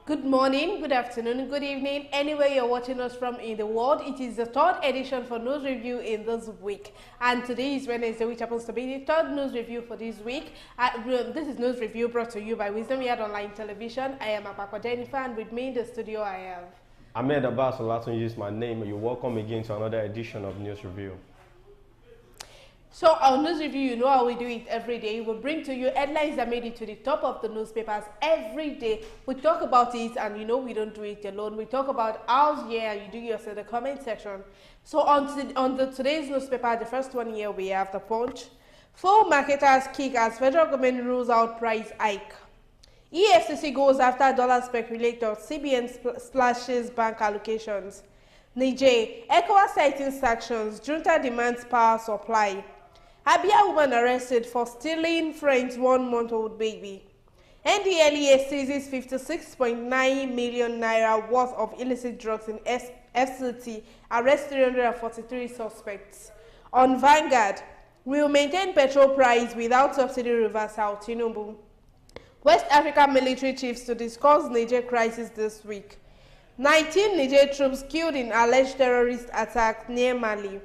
Good morning, good afternoon, good evening, anywhere you're watching us from in the world. It is the third edition for News Review in this week. And today is Wednesday, which happens to be the third news review for this week. This is News Review brought to you by Wisdom Yard Online Television. I am Apako Jennifer, and with me in the studio I have Ahmed Abbas Olatunji is my name. You're welcome again to another edition of News Review. So our news review, you know how we do it every day. We'll bring to you headlines that made it to the top of the newspapers every day. We talk about it, and you know we don't do it alone. We talk about ours here, and you do yours in the comment section. So on today's newspaper, the first one here, we have The Punch. Full marketers kick as federal government rules out price hike. EFCC goes after dollar speculators. CBN slashes bank allocations. Niger, ECOWAS citing sanctions. Junta demands power supply. Abia woman arrested for stealing friend's 1-month-old baby. NDLEA seizes 56.9 million naira worth of illicit drugs in FCT, arrests 343 suspects. On Vanguard, will maintain petrol price without subsidy reversal, Tinubu. West African military chiefs to discuss Niger crisis this week. 19 Niger troops killed in alleged terrorist attack near Mali.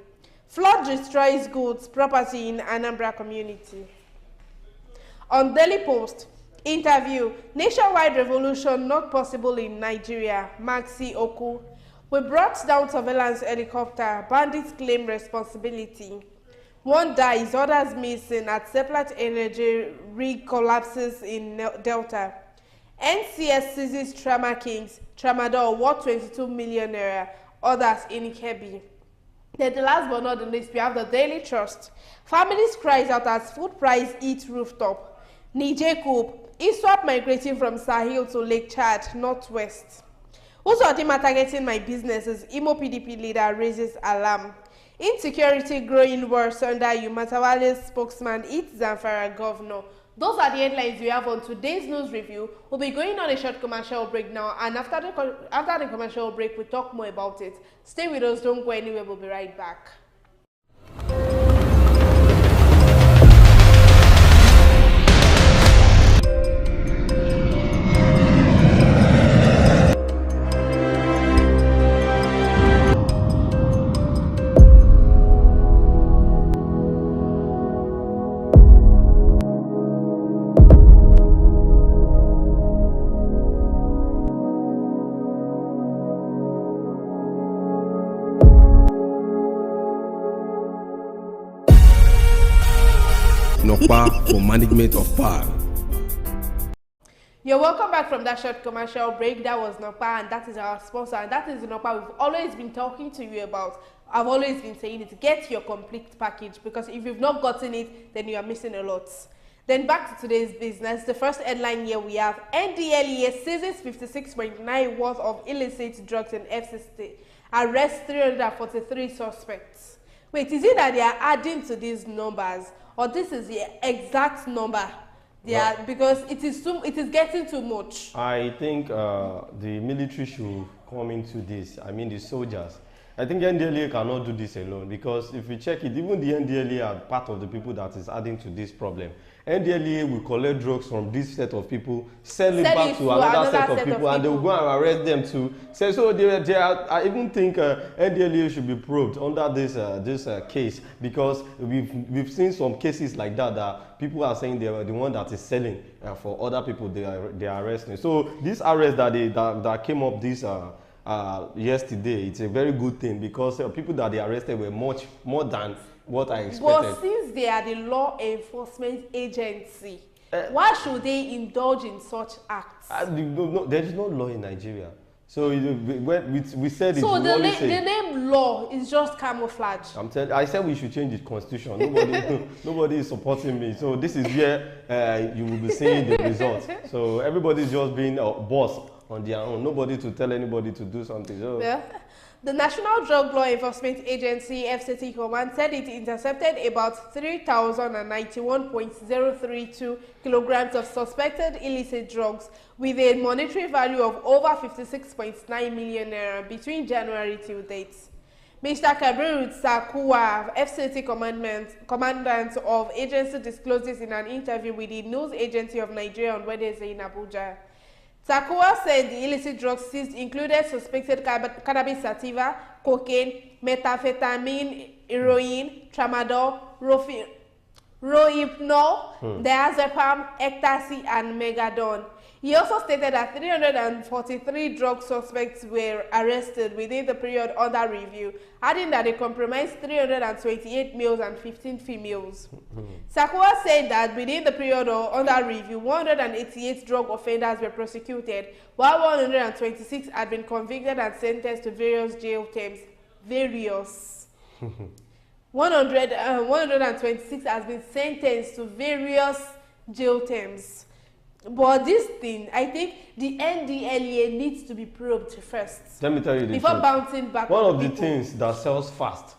Flood destroys goods, property in Anambra community. On Daily Post, interview, nationwide revolution not possible in Nigeria, Maxi Oku. We brought down surveillance helicopter, bandits claim responsibility. One dies, others missing at Seplat Energy rig collapses in Delta. NCS seizes Trauma Kings, Tramadol worth 22 million naira, others in Kebbi. Then the last but not the least, we have the Daily Trust. Families cries out as food price eats rooftop. Niger coup, ISWAP migrating from Sahel to Lake Chad, northwest. Uzodima targeting my businesses, Imo PDP leader raises alarm. Insecurity growing worse under Umatawale's spokesman hits Zamfara governor. Those are the headlines we have on today's news review. We'll be going on a short commercial break now, and after the commercial break, we'll talk more about it. Stay with us, don't go anywhere, we'll be right back. For management of power. You're welcome back from that short commercial break. That was Nokpa, and that is our sponsor, and that is the Nokpa we've always been talking to you about. I've always been saying it, get your complete package, because if you've not gotten it, then you are missing a lot. Then back to today's business. The first headline here we have NDLEA seizes 56.9 worth of illicit drugs in FCT, arrests 343 suspects. Wait, is it that they are adding to these numbers, or this is the exact number? Because it is getting too much. I think the military should come into this. I mean the soldiers. I think NDLEA cannot do this alone, because if you check it, even the NDLEA are part of the people that is adding to this problem. NDLEA will collect drugs from this set of people, sell it back to another set of people, and they will go and arrest them too. So I even think NDLEA should be probed under this case, because we've seen some cases like that people are saying they are the one that is selling for other people they are arresting. So this arrest that came up this yesterday, it's a very good thing, because people that they arrested were much more than what I expected. But since they are the law enforcement agency, why should they indulge in such acts? No, there is no law in Nigeria. So we said it. So the name law is just camouflage. I said we should change the constitution. Nobody is supporting me. So this is where you will be seeing the results. So everybody is just being a boss on their own. Nobody to tell anybody to do something. So. Yeah. The National Drug Law Enforcement Agency, FCT Command, said it intercepted about 3,091.032 kilograms of suspected illicit drugs with a monetary value of over 56.9 million naira between January till date. Mr. Kabiru Sakuwa, FCT commandant of agency, disclosed this in an interview with the News Agency of Nigeria on Wednesday in Abuja. Takua said the illicit drugs seized included suspected cannabis sativa, cocaine, methamphetamine, heroin, tramadol, rohypnol, diazepam, ecstasy, and megadon. He also stated that 343 drug suspects were arrested within the period under review, adding that they comprised 328 males and 15 females. Sakua said that within the period under review, 188 drug offenders were prosecuted, while 126 had been convicted and sentenced to various jail terms. 126 has been sentenced to various jail terms. But this thing, I think the NDLEA needs to be probed first. Let me tell you the before truth. bouncing back. One of the things that sells fast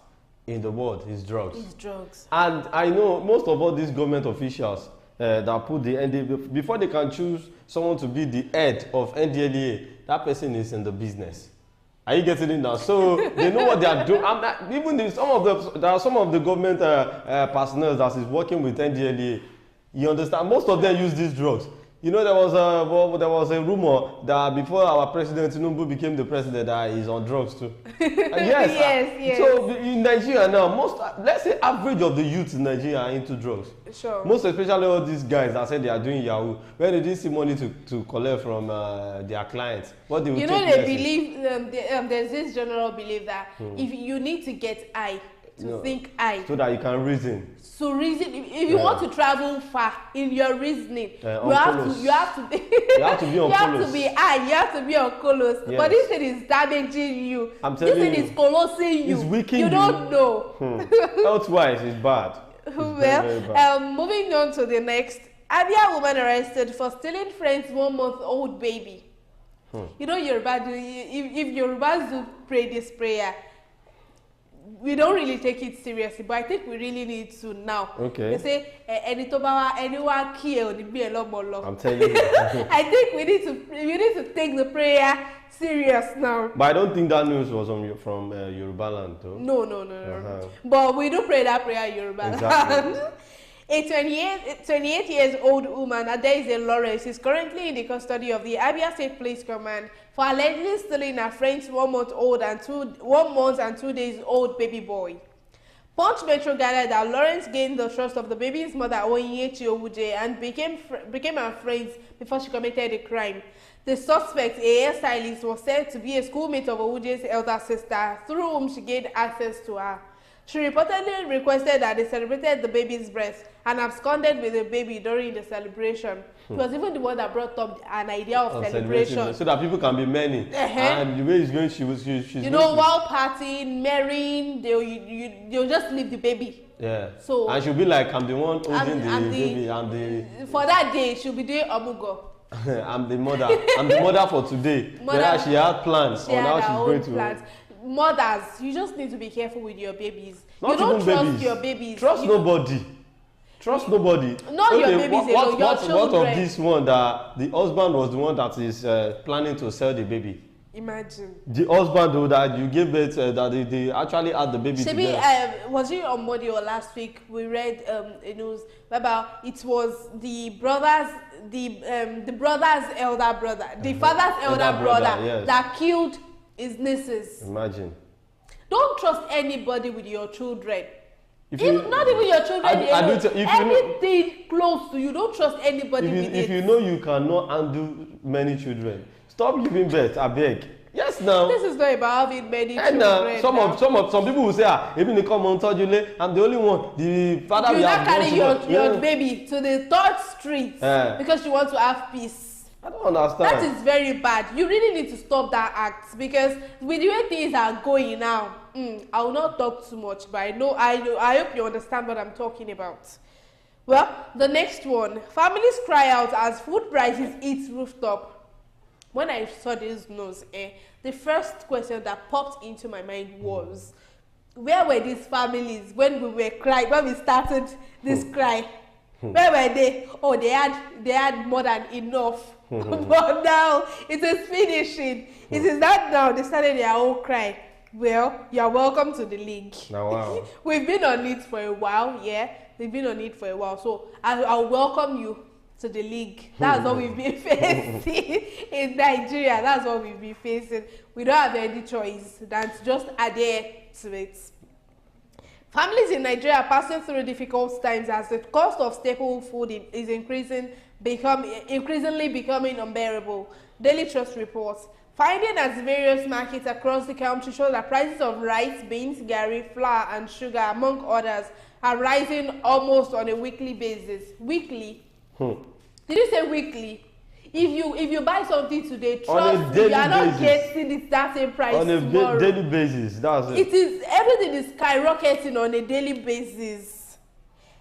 in the world is drugs. It's drugs. And I know most of all these government officials that put the NDLEA, before they can choose someone to be the head of NDLEA, that person is in the business. Are you getting it now? So they know what they are doing. Even there are some of the government personnel that is working with NDLEA. You understand? Most of them use these drugs. You know, there was a rumor that before our president Tinubu became the president, that he's on drugs too. Yes. So in Nigeria now, let's say average of the youth in Nigeria are into drugs. Sure. Most especially all these guys that said they are doing Yahoo, when they didn't see money to collect from their clients, what they would they believe there's this general belief that if you need to get high think high, so that you can reason. So reason, if you want to travel far in your reasoning, you have to be on you have to be high, you have to be on colos. Yes. But this thing is damaging you. I'm telling you, this thing is colossing you. It's weakening you. Don't know. Health-wise, it's bad. Very bad. Moving on to the next. Abia woman arrested for stealing friend's 1-month-old baby. You know, Yoruba if Yorubas do pray this prayer, we don't really take it seriously, but I think we really need to now. Okay. They say, anyone kill the be a lot more long. I'm telling you. I think we need to take the prayer serious now. But I don't think that news was from Yoruba land, though. No. But we do pray that prayer in Yoruba land. A 28 years old woman, Adeze Lawrence, is currently in the custody of the Abia State Police Command for allegedly stealing her friend's 1 month and 2 days old baby boy. Punch Metro gathered that Lawrence gained the trust of the baby's mother, Oyinyechi Owuje, and became her friends before she committed the crime. The suspect, a hairstylist, was said to be a schoolmate of Owuje's elder sister, through whom she gained access to her. She reportedly requested that they celebrated the baby's birth and absconded with the baby during the celebration. She was even the one that brought up an idea of celebration. So that people can be many. And the way it's going, she's you know, while partying, marrying, they'll just leave the baby. Yeah. So, and she'll be like, I'm the one holding the baby. For that day, she'll be doing amugo. I'm the mother. I'm the mother for today. Whereas she had plans on how she's going to. Mothers, you just need to be careful with your babies. Not you don't trust babies. Your babies. Trust nobody. Trust nobody. Not your babies alone, your children. What of this one that the husband was the one that is planning to sell the baby? Imagine. The husband though that you gave birth, that they actually had the baby together. Was it on Monday or last week? We read a news about it was the brother's elder brother, the father's elder brother yes. that killed his nieces. Imagine. Don't trust anybody with your children. Not even your children. Anything close to you, don't trust anybody with it. If you know you cannot handle many children, stop giving birth. I beg. Yes, now. This is not about having many children. Some people will say, even they come on Tojule, I'm the only one. The father will have carry your baby to the 3rd street because you want to have peace. I don't understand. That is very bad. You really need to stop that act because with the way things are going now, I will not talk too much, but I hope you understand what I'm talking about. Well, the next one. Families cry out as food prices hit rooftop. When I saw this news, the first question that popped into my mind was, where were these families when we were crying, when we started this cry? Where were they? Oh, they had more than enough. But now it is finishing. It is that now they started their own cry. Well, you're welcome to the league. Oh, wow. We've been on it for a while, yeah. We've been on it for a while. So I'll welcome you to the league. That's what we've been facing in Nigeria. That's what we've been facing. We don't have any choice than to just adhere to it. Families in Nigeria are passing through difficult times as the cost of staple food is increasingly becoming unbearable. Daily Trust reports. Finding at various markets across the country show that prices of rice, beans, garri, flour, and sugar, among others, are rising almost on a weekly basis. Weekly? Did you say weekly? If you buy something today, trust me, you are not getting that same price on a tomorrow. daily basis. That's it. Everything is skyrocketing on a daily basis.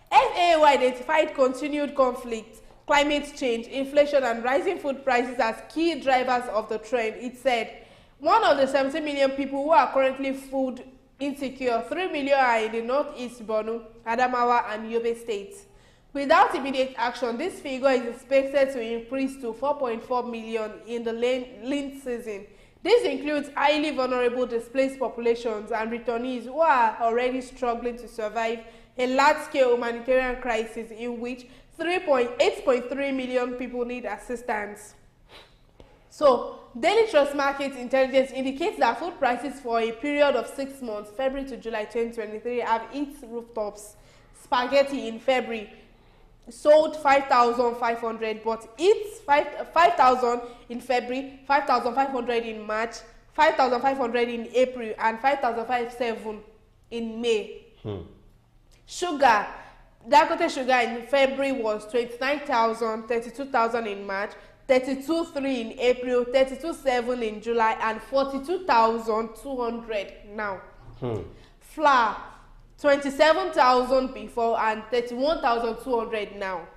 FAO identified continued conflict, climate change, inflation, and rising food prices as key drivers of the trend. It said, one of the 70 million people who are currently food insecure, 3 million are in the northeast Borno, Adamawa, and Yobe states. Without immediate action, this figure is expected to increase to 4.4 million in the lean season. This includes highly vulnerable displaced populations and returnees who are already struggling to survive a large-scale humanitarian crisis in which 8.3 million people need assistance. So, Daily Trust Market Intelligence indicates that food prices for a period of 6 months, February to July 2023, have hit rooftops. Spaghetti in February sold 5,500, but it's 5,000 in February, 5,500 in March, 5,500 in April, and 5,507 in May. Sugar, Dangote sugar in February was 29,000, 32,000 in March, 32,300 in April, 32,700 in July, and 42,200 now. Flour, 27,000 before and 31,200 now.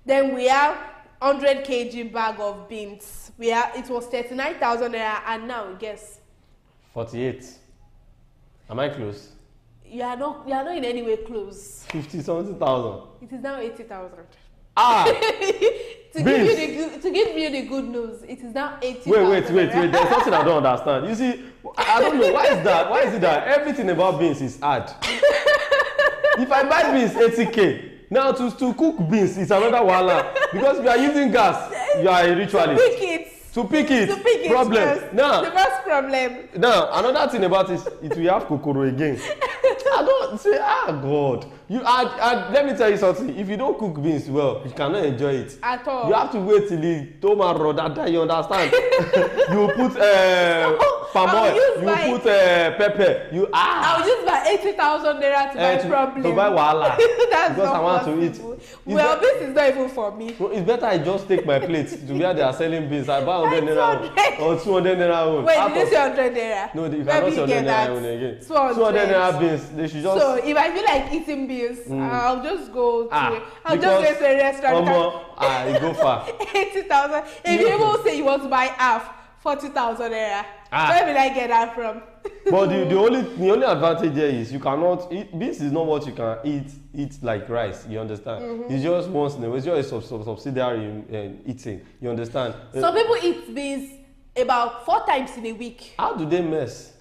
Then we have 100 kg bag of beans. It was 39,000 naira, and now guess. 48. Am I close? You are not in any way close. 50,000. It is now 80,000. Ah! to give you the good news, it is now 80,000. Wait. There's something I don't understand. You see, I don't know. Why is that? Why is it that everything about beans is hard? If I buy beans 80k, now to cook beans is another wahala. Because if you are using gas, you are a ritualist. To pick it. Problem. First. Now, the first problem. Now, another thing about it will have kokoro again. I don't say, God. Let me tell you something. If you don't cook beans well, you cannot enjoy it. At all. You have to wait till the tomato that you understand. You put palm oil, you put pepper. I'll use my 80,000 naira to buy problem. To buy wahala. That's because not I want possible. to eat. Well, this is not even for me. It's better I just take my plate to where they are selling beans. I buy 100 naira or 200 naira. Wait, did you say 100 naira? No, you cannot say 100 naira again. 200 naira beans. They should just. So if I feel like eating beans, I'll just go to. I'll just go to a restaurant. You go far. 80,000. If you even say you want to buy half, 40,000 naira. Where will I get that from? But the only advantage there is you cannot eat. Beans is not what you can eat like rice. You understand? It's just once in a while. It's just a subsidiary in eating. You understand? Some people eat beans about 4 times in a week. How do they mess?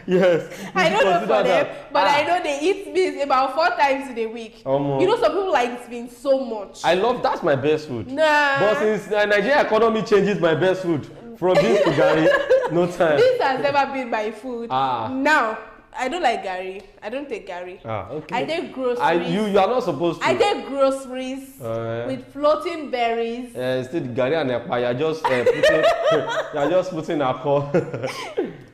Yes. I don't know for them, but I know they eat beans about 4 times in a week. You know, some people like beans so much. That's my best food. Nah. But since Nigeria economy changes my best food from beans to garri, no time. This has never been my food. Now, I don't like garri. I don't take garri. Okay. I take groceries. You are not supposed to. I take groceries with floating berries. Instead garri and epa, you're just putting alcohol.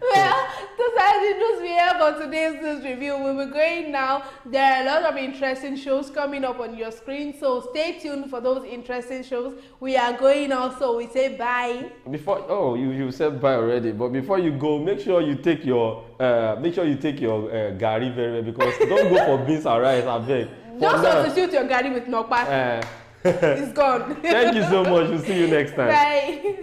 Well, those are the news we have for today's news review. We'll be going now. There are a lot of interesting shows coming up on your screen, so stay tuned for those interesting shows. We are going also. We say bye. You said bye already, but before you go, make sure you take your garri very well, because don't go for beans and rice, I beg. Just substitute your garri with nokpa. It's gone. Thank you so much. We'll see you next time. Bye.